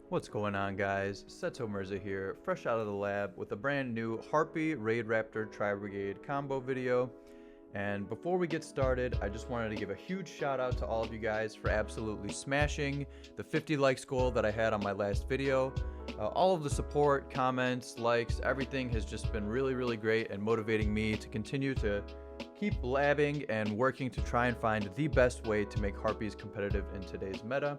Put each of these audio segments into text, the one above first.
What's going on, guys? Seto Mirza here, fresh out of the lab with a brand new Harpie Raidraptor Tri-Brigade combo video. And before we get started, I just wanted to give a huge shout out to all of you guys for absolutely smashing the 50 likes goal that I had on my last video. All of the support, comments, likes, everything has just been really great and motivating me to continue to keep labbing and working to try and find the best way to make Harpies competitive in today's meta.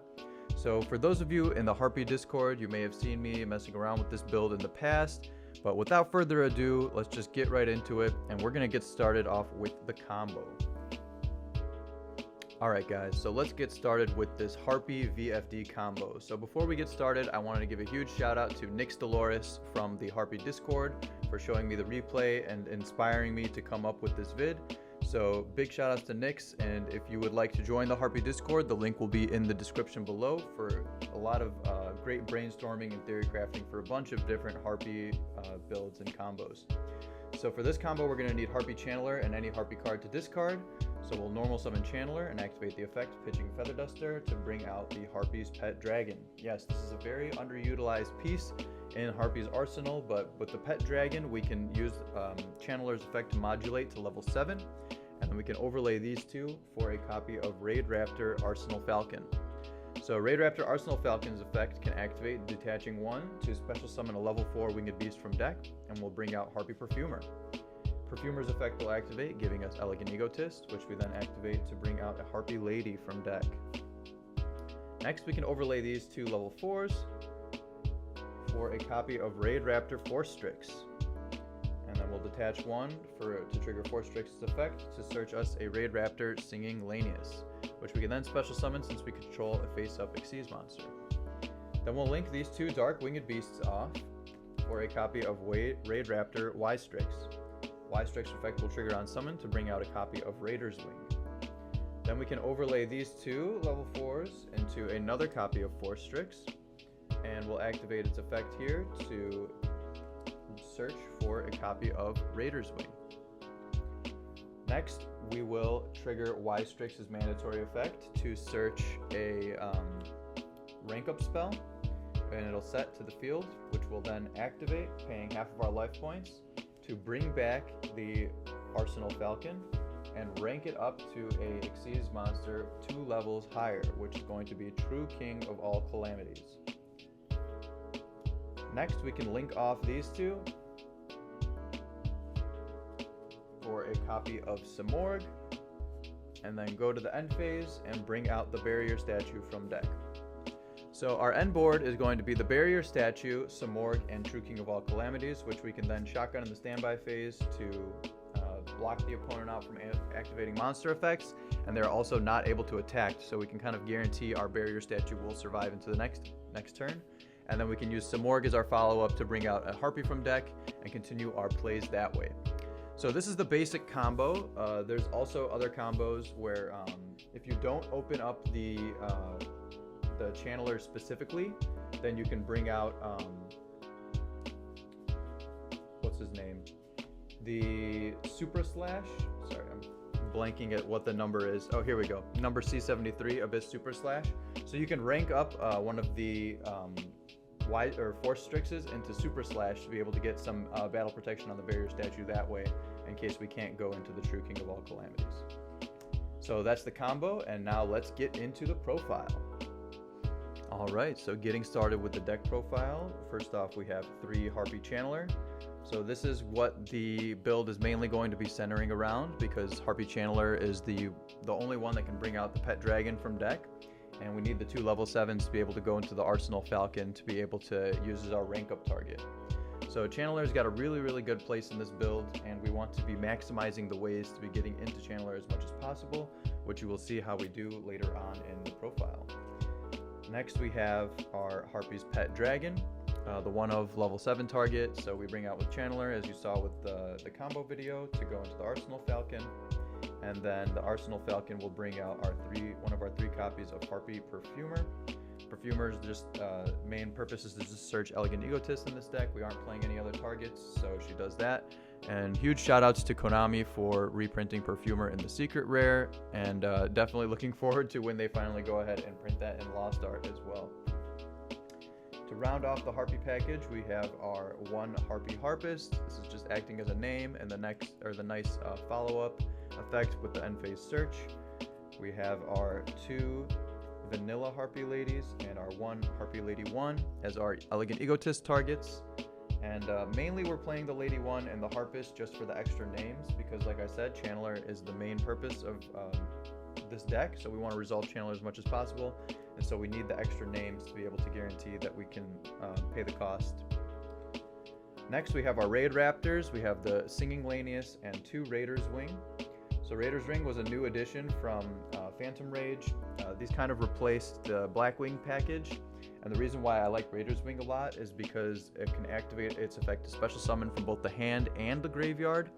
So for those of you in the Harpie Discord, you may have seen me messing around with this build in the past, but without further ado, let's just get right into it, and we're going to get started off with the combo. Alright guys, so let's get started with this Harpie VFD combo. So before we get started, I wanted to give a huge shout out to Nix Dolores from the Harpie Discord for showing me the replay and inspiring me to come up with this vid. So big shout outs to Nix, and if you would like to join the Harpie Discord, the link will be in the description below for a lot of great brainstorming and theory crafting for a bunch of different Harpie builds and combos. So for this combo, we're going to need Harpie Channeler and any Harpie card to discard. So we'll normal summon Channeler and activate the effect Pitching Feather Duster to bring out the Harpie's Pet Dragon. Yes, this is a very underutilized piece in Harpie's arsenal, but with the Pet Dragon, we can use Channeler's effect to modulate to level 7, and then we can overlay these two for a copy of Raidraptor Arsenal Falcon. So Raidraptor Arsenal Falcon's effect can activate detaching 1 to special summon a level 4 winged beast from deck, and we'll bring out Harpie Perfumer. Perfumer's effect will activate, giving us Elegant Egotist, which we then activate to bring out a Harpie Lady from deck. Next, we can overlay these two level 4s for a copy of Raidraptor Force Strix. And then we'll detach 1 to trigger Force Strix's effect to search us a Raidraptor Singing Lanius, which we can then special summon since we control a face-up Xyz monster. Then we'll link these two Dark Winged Beasts off for a copy of Raidraptor Y-Strix. Y-Strix effect will trigger on summon to bring out a copy of Raider's Wing. Then we can overlay these two level 4s into another copy of Force Strix, and we'll activate its effect here to search for a copy of Raider's Wing. Next, we will trigger Y-Strix's mandatory effect to search a rank up spell, and it'll set to the field, which will then activate, paying half of our life points to bring back the Arsenal Falcon and rank it up to a Xyz monster 2 levels higher, which is going to be True King of all Calamities. Next, we can link off these two for a copy of Samorg, and then go to the end phase and bring out the Barrier statue from deck. So our end board is going to be the Barrier statue, Samorg, and True King of all Calamities, which we can then shotgun in the standby phase to block the opponent out from activating monster effects, and they're also not able to attack, so we can kind of guarantee our Barrier statue will survive into the next turn. And then we can use Samorg as our follow-up to bring out a Harpie from deck and continue our plays that way. So this is the basic combo. There's also other combos where if you don't open up the Channeler specifically, then you can bring out what's his name? The Super Slash. Sorry, I'm blanking at what the number is. Oh, here we go. Number C73, Abyss Super Slash. So you can rank up one of the Force Strixes into Super Slash to be able to get some battle protection on the Barrier statue that way, in case we can't go into the True King of all Calamities. So that's the combo, and now let's get into the profile. Alright, so getting started with the deck profile. First off, we have 3 Harpie Channeler. So this is what the build is mainly going to be centering around, because Harpie Channeler is the only one that can bring out the Pet Dragon from deck, and we need the 2 level 7s to be able to go into the Arsenal Falcon to be able to use as our rank up target. So Channeler's got a really good place in this build, and we want to be maximizing the ways to be getting into Channeler as much as possible, which you will see how we do later on in the profile. Next, we have our Harpie's Pet Dragon, the one of level 7 target. So we bring out with Channeler, as you saw with the combo video, to go into the Arsenal Falcon, and then the Arsenal Falcon will bring out one of our 3 copies of Harpie Perfumer. Perfumer's main purpose is to just search Elegant Egotist in this deck. We aren't playing any other targets, so she does that. And huge shout outs to Konami for reprinting Perfumer in the secret rare, and definitely looking forward to when they finally go ahead and print that in Lost Art as well. To round off the Harpie package, we have our one Harpie Harpist. This is just acting as a name, and the nice follow-up effect with the end phase search. We have our two vanilla Harpie ladies and our one Harpie Lady 1 as our elegant egotist targets. And mainly we're playing the Lady 1 and the Harpist just for the extra names, because like I said, Channeler is the main purpose of this deck, so we want to resolve Channeler as much as possible, and so we need the extra names to be able to guarantee that we can pay the cost. Next we have our Raidraptors. We have the Singing Lanius and two Raiders Wing. So Raiders Ring was a new addition from Phantom Rage. These kind of replaced the Blackwing package, and the reason why I like Raiders Wing a lot is because it can activate its effect to special summon from both the hand and the graveyard.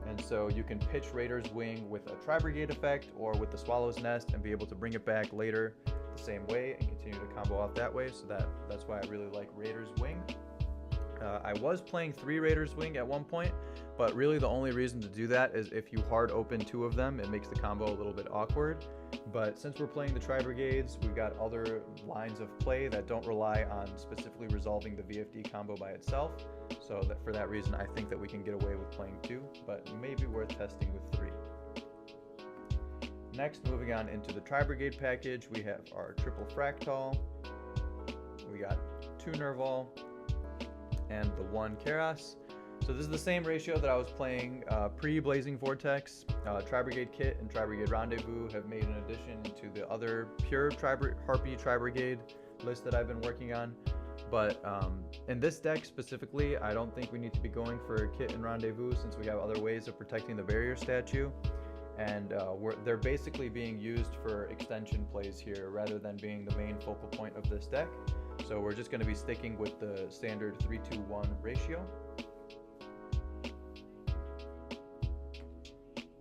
And so you can pitch Raiders Wing with a Tri-Brigade effect or with the Swallow's Nest and be able to bring it back later the same way and continue to combo off that way. So that's why I really like Raiders Wing. I was playing 3 Raiders Wing at one point, but really the only reason to do that is if you hard open 2 of them, it makes the combo a little bit awkward. But since we're playing the Tri-Brigades, we've got other lines of play that don't rely on specifically resolving the VFD combo by itself. So for that reason, I think that we can get away with playing 2, but maybe worth testing with 3. Next, moving on into the Tri-Brigade package, we have our triple Fractal. We got 2 Nerval and the 1 Keras. So this is the same ratio that I was playing pre-Blazing Vortex. Tri-Brigade Kit and Tri-Brigade Rendezvous have made an addition to the other pure Harpie Tri-Brigade list that I've been working on. But in this deck specifically, I don't think we need to be going for Kit and Rendezvous since we have other ways of protecting the barrier statue. And they're basically being used for extension plays here rather than being the main focal point of this deck. So we're just going to be sticking with the standard 3-2-1 ratio.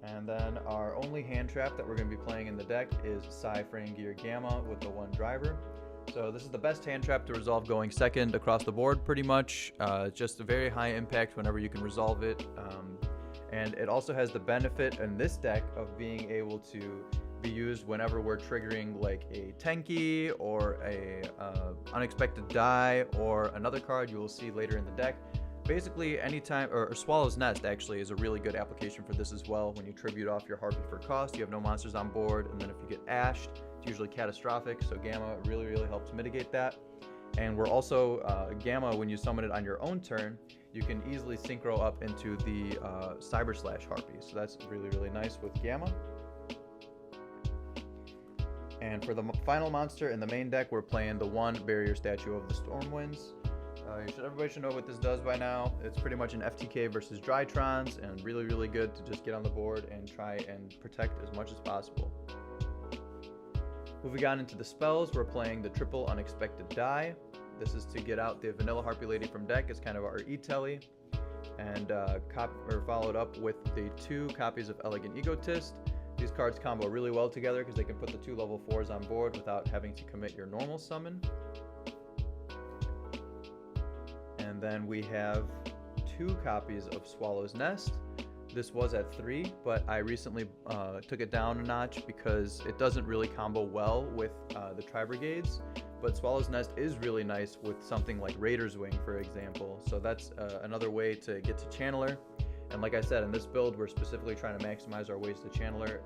And then our only hand trap that we're going to be playing in the deck is Psy Fraying Gear Gamma with the 1 driver. So this is the best hand trap to resolve going second across the board pretty much. Just a very high impact whenever you can resolve it. And it also has the benefit in this deck of being able to be used whenever we're triggering like a Tenki or a unexpected die or another card you will see later in the deck. Basically anytime, or Swallow's Nest actually is a really good application for this as well. When you tribute off your Harpie for cost, you have no monsters on board, and then if you get ashed, it's usually catastrophic, so Gamma really helps mitigate that. And we're also, Gamma, when you summon it on your own turn, you can easily synchro up into the Cyber Slash Harpie, so that's really nice with Gamma. And for the final monster in the main deck, we're playing the 1 Barrier Statue of the Stormwinds. Everybody should know what this does by now. It's pretty much an FTK versus Drytrons, and really good to just get on the board and try and protect as much as possible. Moving on into the spells, we're playing the triple Unexpected Die. This is to get out the vanilla Harpie Lady from deck as kind of our E-Telly, and followed up with the 2 copies of Elegant Egotist. These cards combo really well together because they can put the 2 level 4s on board without having to commit your normal summon. And then we have 2 copies of Swallow's Nest. This was at 3, but I recently took it down a notch because it doesn't really combo well with the Tri-Brigades. But Swallow's Nest is really nice with something like Raiders Wing, for example. So that's another way to get to Channeler. And like I said, in this build, we're specifically trying to maximize our ways to Channeler.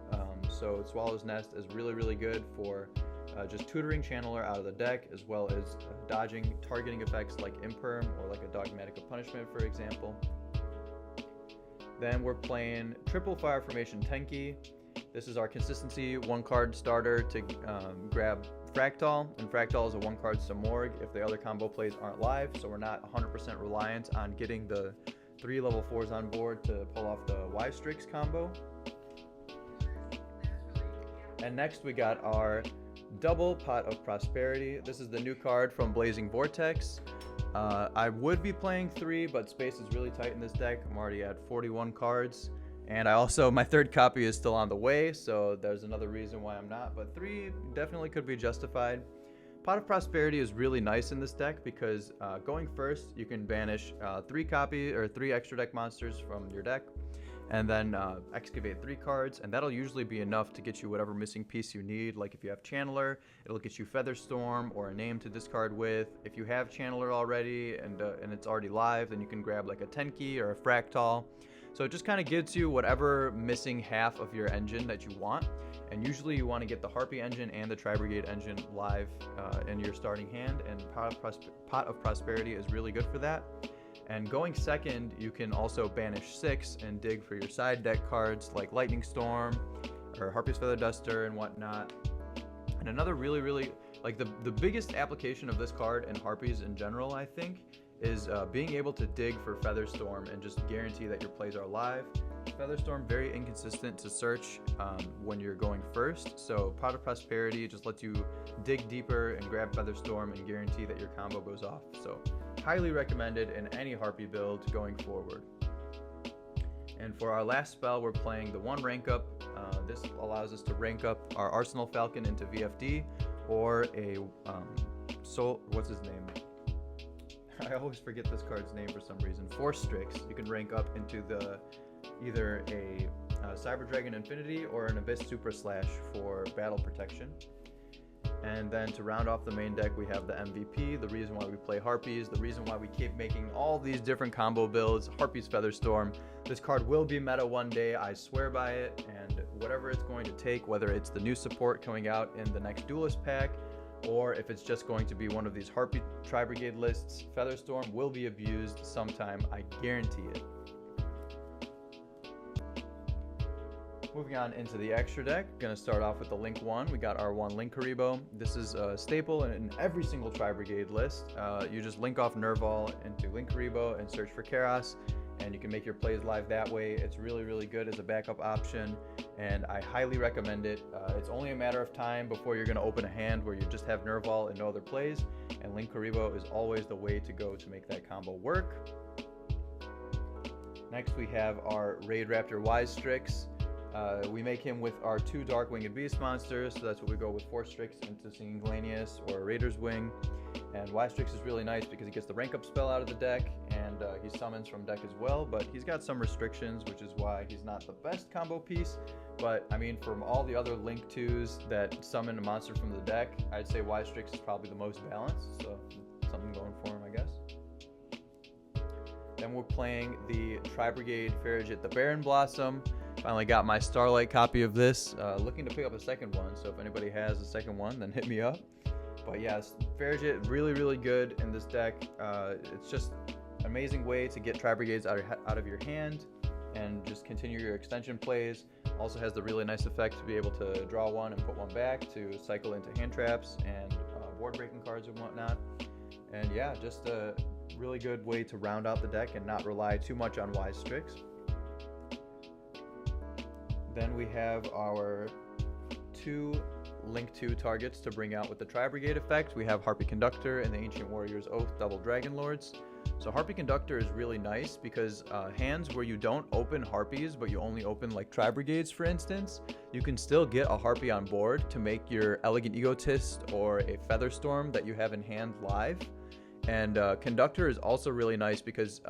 So Swallow's Nest is really good for just tutoring Channeler out of the deck, as well as dodging targeting effects like Imperm or like a Dogmatic of Punishment, for example. Then we're playing triple Fire Formation Tenki. This is our consistency 1-card starter to grab Fractal, and Fractal is a 1-card Samorg if the other combo plays aren't live, so we're not 100% reliant on getting the 3 level 4s on board to pull off the Y-Strix combo. And next we got our double Pot of Prosperity. This is the new card from Blazing Vortex. I would be playing 3, but space is really tight in this deck. I'm already at 41 cards, and my 3rd copy is still on the way, so there's another reason why I'm not, but 3 definitely could be justified. Pot of Prosperity is really nice in this deck because going first, you can banish 3 extra deck monsters from your deck, and then excavate 3 cards, and that'll usually be enough to get you whatever missing piece you need. Like if you have Channeler, it'll get you Featherstorm or a name to discard with. If you have Channeler already and it's already live, then you can grab like a Tenki or a Fractal. So it just kind of gives you whatever missing half of your engine that you want. And usually you want to get the Harpie engine and the Tri-Brigade engine live in your starting hand, and Pot of Prosperity is really good for that. And going second, you can also banish 6 and dig for your side deck cards like Lightning Storm or Harpie's Feather Duster and whatnot. And another really, like the biggest application of this card and Harpies in general, I think, is being able to dig for Featherstorm and just guarantee that your plays are live. Featherstorm, very inconsistent to search when you're going first, so Pot of Prosperity just lets you dig deeper and grab Featherstorm and guarantee that your combo goes off. So highly recommended in any Harpie build going forward. And for our last spell, we're playing the 1 rank up. This allows us to rank up our Arsenal Falcon into VFD, or a what's his name? I always forget this card's name for some reason. Force Strix. You can rank up into either a Cyber Dragon Infinity or an Abyss Super Slash for battle protection. And then to round off the main deck, we have the MVP, the reason why we play Harpies, the reason why we keep making all these different combo builds, Harpie's Featherstorm. This card will be meta one day, I swear by it, and whatever it's going to take, whether it's the new support coming out in the next Duelist pack, or if it's just going to be one of these Harpie Tri-Brigade lists, Featherstorm will be abused sometime, I guarantee it. Moving on into the extra deck, gonna start off with the Link 1. We got our 1 Linkuriboh. This is a staple in every single Tri-Brigade list. You just link off Nerval into Linkuriboh and search for Karos, and you can make your plays live that way. It's really good as a backup option, and I highly recommend it. It's only a matter of time before you're gonna open a hand where you just have Nerval and no other plays, and Linkuriboh is always the way to go to make that combo work. Next we have our Raidraptor Wise Strix. We make him with our 2 Dark Winged Beast monsters, so that's what we go with Force Strix into Singing Glanius or Raider's Wing. And Wise Strix is really nice because he gets the rank up spell out of the deck, and he summons from deck as well, but he's got some restrictions, which is why he's not the best combo piece. But I mean, from all the other Link 2s that summon a monster from the deck, I'd say Wise Strix is probably the most balanced, so something going for him, I guess. Then we're playing the Tri-Brigade Farragut the Baron Blossom. Finally got my Starlight copy of this. Looking to pick up a second one, so if anybody has a second one, then hit me up. But yes, Farragut really good in this deck. It's just an amazing way to get Tri-Brigades out of your hand and just continue your extension plays. Also has the really nice effect to be able to draw one and put one back to cycle into hand traps and board breaking cards and whatnot. And yeah, just a really good way to round out the deck and not rely too much on Wise Strix. Then we have our 2 Link 2 targets to bring out with the Tri-Brigade effect. We have Harpie Conductor and the Ancient Warrior's Oath Double Dragon Lords. So Harpie Conductor is really nice because hands where you don't open Harpies but you only open like Tri-Brigades, for instance, you can still get a Harpie on board to make your Elegant Egotist or a Featherstorm that you have in hand live. And Conductor is also really nice because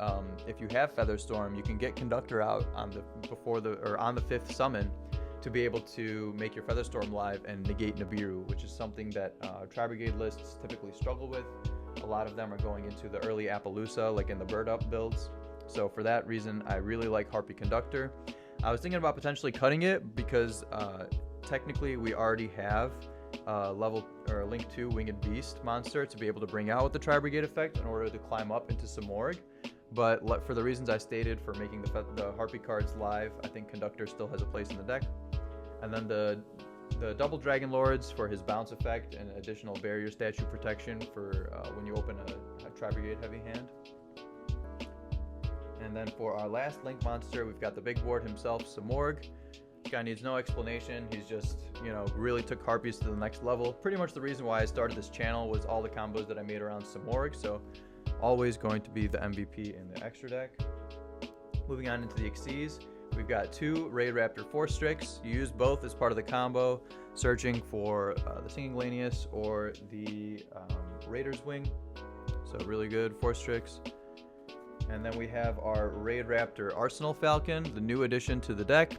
if you have Featherstorm, you can get Conductor out on the 5th summon to be able to make your Featherstorm live and negate Nibiru, which is something that Tri-Brigade lists typically struggle with. A lot of them are going into the early Appaloosa, like in the Bird Up builds. So for that reason, I really like Harpie Conductor. I was thinking about potentially cutting it because technically we already have Link 2 Winged Beast monster to be able to bring out with the Tri-Brigade effect in order to climb up into Simorgh. But for the reasons I stated for making the Harpie cards live, I think Conductor still has a place in the deck. And then the Double Dragon Lords for his bounce effect and additional barrier statue protection for when you open a Tri-Brigade heavy hand. And then for our last Link monster, we've got the big board himself, Simorgh. This guy needs no explanation. He's just, really took Harpies to the next level. Pretty much the reason why I started this channel was all the combos that I made around Simorgh, so always going to be the MVP in the extra deck. Moving on into the Xyz, we've got 2 Raidraptor Force Strix. You use both as part of the combo, searching for the Singing Glanius or the Raider's Wing. So really good Force Strix. And then we have our Raidraptor Arsenal Falcon, the new addition to the deck.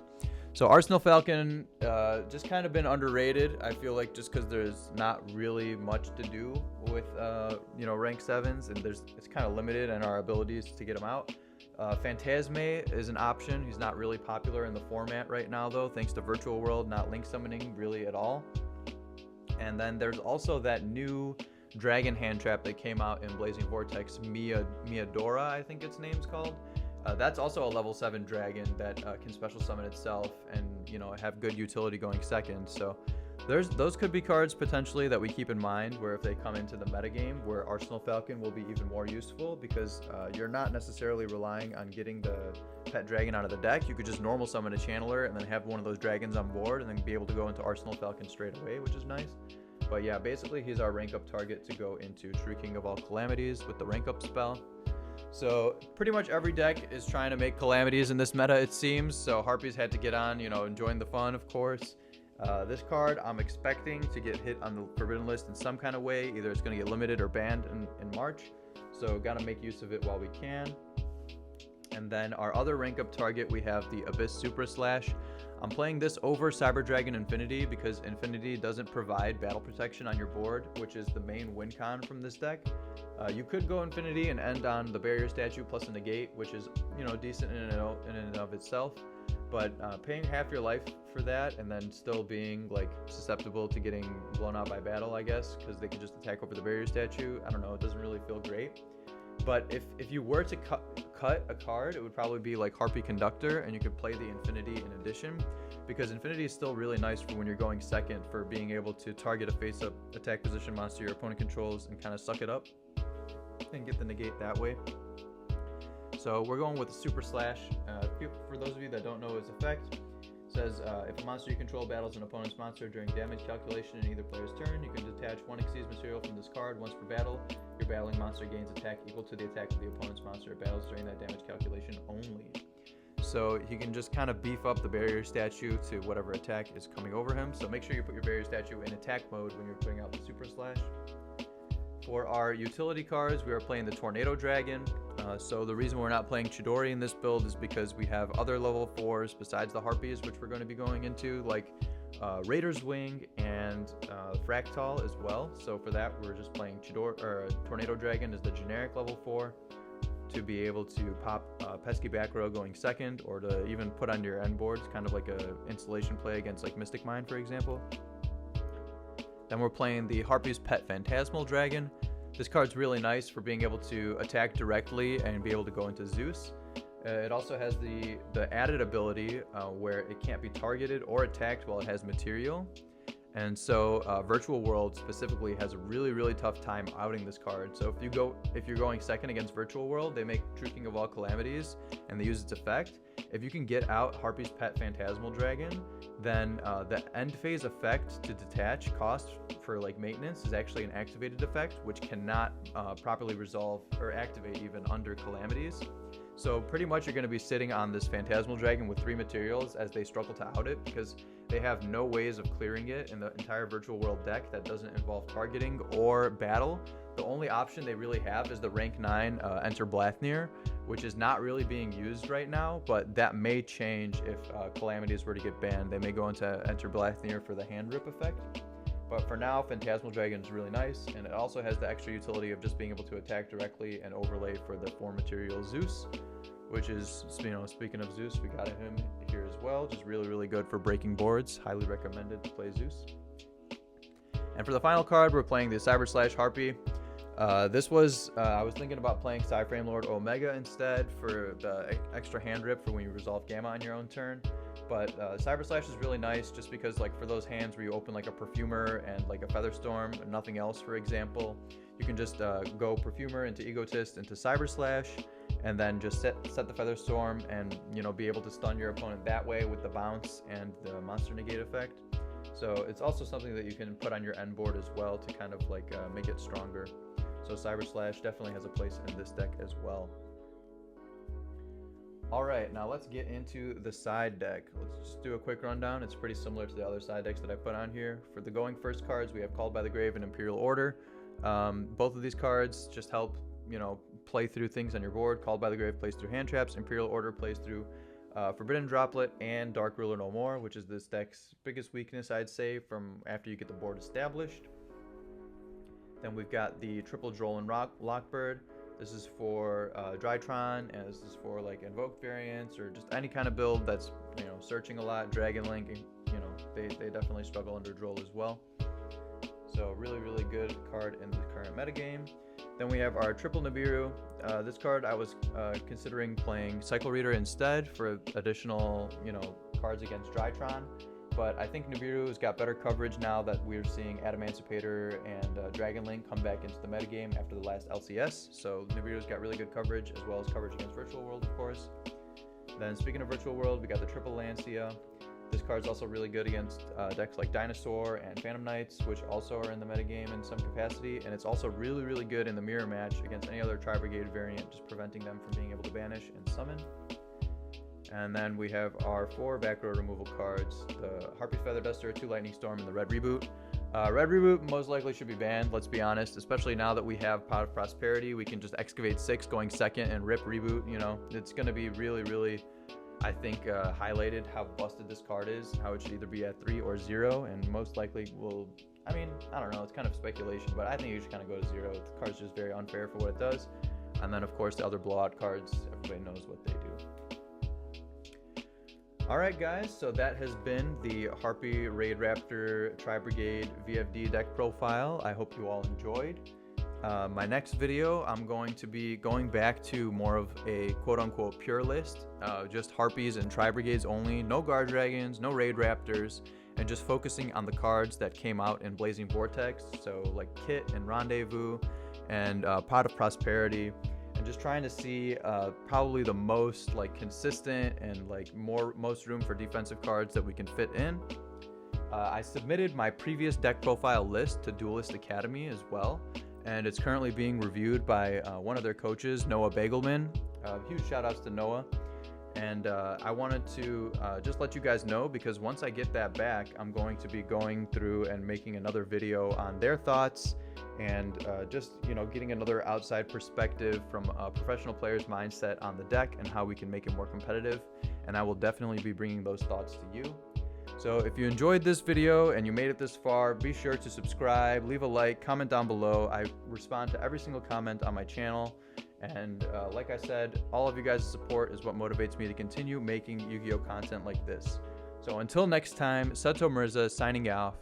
So Arsenal Falcon, just kind of been underrated. I feel like just because there's not really much to do with, rank 7s, and it's kind of limited in our abilities to get them out. Phantasme is an option. He's not really popular in the format right now, though, thanks to Virtual World not link summoning really at all. And then there's also that new dragon hand trap that came out in Blazing Vortex, Miadora, I think its name's called. That's also a level 7 dragon that can special summon itself and have good utility going second. So those could be cards potentially that we keep in mind, where if they come into the metagame, where Arsenal Falcon will be even more useful, because you're not necessarily relying on getting the pet dragon out of the deck. You could just normal summon a channeler and then have one of those dragons on board and then be able to go into Arsenal Falcon straight away, which is nice. But yeah, basically he's our rank up target to go into True King of all Calamities with the rank up spell. So pretty much every deck is trying to make calamities in this meta, it seems. So Harpie's had to get on, enjoying the fun, of course. This card I'm expecting to get hit on the Forbidden List in some kind of way. Either it's going to get limited or banned in March. So gotta make use of it while we can. And then our other rank up target, we have the Abyss Super Slash. I'm playing this over Cyber Dragon Infinity because Infinity doesn't provide battle protection on your board, which is the main win con from this deck. You could go Infinity and end on the Barrier Statue plus a Negate, which is decent in and of itself. But paying half your life for that and then still being like susceptible to getting blown out by battle, I guess, because they can just attack over the Barrier Statue. I don't know, it doesn't really feel great. But if you were to cut a card, it would probably be like Harpie Conductor, and you could play the Infinity in addition, because Infinity is still really nice for when you're going second, for being able to target a face-up attack position monster your opponent controls and kind of suck it up and get the negate that way. So we're going with the Super Slash. For those of you that don't know its effect, it says if a monster you control battles an opponent's monster during damage calculation in either player's turn, you can detach one Xyz material from this card once per battle. Your battling monster gains attack equal to the attack of the opponent's monster it battles during that damage calculation only. So he can just kind of beef up the Barrier Statue to whatever attack is coming over him. So make sure you put your Barrier Statue in attack mode when you're putting out the Super Slash. For our utility cards, we are playing the Tornado Dragon. So the reason we're not playing Chidori in this build is because we have other level 4s besides the Harpies, which we're going to be going into, like Raider's Wing and Fractal as well. So for that, we're just playing Tornado Dragon as the generic level 4 to be able to pop Pesky Back Row going second, or to even put on your end boards, kind of like a installation play against like Mystic Mine, for example. Then we're playing the Harpie's Pet Phantasmal Dragon. This card's really nice for being able to attack directly and be able to go into Zeus. It also has the added ability where it can't be targeted or attacked while it has material. And so Virtual World specifically has a really tough time outing this card. So if you're going second against Virtual World, they make True King of all Calamities and they use its effect. If you can get out Harpie's Pet Phantasmal Dragon, then the end phase effect to detach cost for like maintenance is actually an activated effect, which cannot properly resolve or activate even under Calamities. So pretty much you're going to be sitting on this Phantasmal Dragon with 3 materials as they struggle to out it, because they have no ways of clearing it in the entire Virtual World deck that doesn't involve targeting or battle. The only option they really have is the rank 9 Enter Blathnir, which is not really being used right now, but that may change if Calamities were to get banned. They may go into Enter Blathnir for the hand rip effect. But for now, Phantasmal Dragon is really nice, and it also has the extra utility of just being able to attack directly and overlay for the 4 material Zeus, which is, speaking of Zeus, we got him here as well. Just really good for breaking boards. Highly recommended to play Zeus. And for the final card, we're playing the Cyber Slash Harpie. This was, I was thinking about playing Psyframe Lord Omega instead for the extra hand rip for when you resolve Gamma on your own turn. But Cyber Slash is really nice just because, like, for those hands where you open like a Perfumer and like a Featherstorm and nothing else, for example, you can just go Perfumer into Egotist into Cyber Slash, and then just set the Featherstorm and be able to stun your opponent that way with the bounce and the monster negate effect. So it's also something that you can put on your end board as well to kind of like make it stronger. So Cyber Slash definitely has a place in this deck as well. Alright, now let's get into the side deck. Let's just do a quick rundown. It's pretty similar to the other side decks that I put on here. For the going first cards, we have Called by the Grave and Imperial Order. Both of these cards just help, play through things on your board. Called by the Grave plays through hand traps. Imperial Order plays through Forbidden Droplet and Dark Ruler No More, which is this deck's biggest weakness, I'd say, from after you get the board established. Then we've got the triple Droll and Lockbird. This is for Drytron, and this is for like Invoked variants or just any kind of build that's, you know, searching a lot. Dragon Link, you know, they definitely struggle under Droll as well. So really, really good card in the current metagame. Then we have our triple Nibiru. This card I was considering playing Cycle Reader instead for additional, you know, cards against Drytron. But I think Nibiru's got better coverage now that we're seeing Adamancipator and Dragon Link come back into the metagame after the last LCS. So Nibiru's got really good coverage, as well as coverage against Virtual World, of course. Then speaking of Virtual World, we got the triple Lancia. This card's also really good against decks like Dinosaur and Phantom Knights, which also are in the metagame in some capacity. And it's also really, really good in the mirror match against any other Tri-Brigade variant, just preventing them from being able to banish and summon. And then we have our 4 back row removal cards, the Harpie Feather Duster, 2 Lightning Storm, and the Red Reboot. Red Reboot most likely should be banned, let's be honest, especially now that we have Pot of Prosperity. We can just excavate 6 going second and rip Reboot, you know. It's going to be really, really, I think, highlighted how busted this card is, how it should either be at 3 or 0, and most likely will, I mean, I don't know, it's kind of speculation, but I think you should kind of go to 0. The card's just very unfair for what it does. And then, of course, the other blowout cards, everybody knows what they do. Alright guys, so that has been the Harpie Raidraptor Tri-Brigade VFD deck profile. I hope you all enjoyed. My next video, I'm going to be going back to more of a quote-unquote pure list, just Harpies and Tri-Brigades only, no Guard Dragons, no Raidraptors, and just focusing on the cards that came out in Blazing Vortex, so like Kit and Rendezvous and Pot of Prosperity. And just trying to see probably the most like consistent and like most room for defensive cards that we can fit in. I submitted my previous deck profile list to Duelist Academy as well, and it's currently being reviewed by one of their coaches, Noah Bagelman. Huge shout outs to Noah. And I wanted to just let you guys know, because once I get that back, I'm going to be going through and making another video on their thoughts and just, you know, getting another outside perspective from a professional player's mindset on the deck and how we can make it more competitive. And I will definitely be bringing those thoughts to you. So if you enjoyed this video and you made it this far, be sure to subscribe, leave a like, comment down below. I respond to every single comment on my channel. And like I said, all of you guys' support is what motivates me to continue making Yu-Gi-Oh content like this. So until next time, Seto Mirza signing off.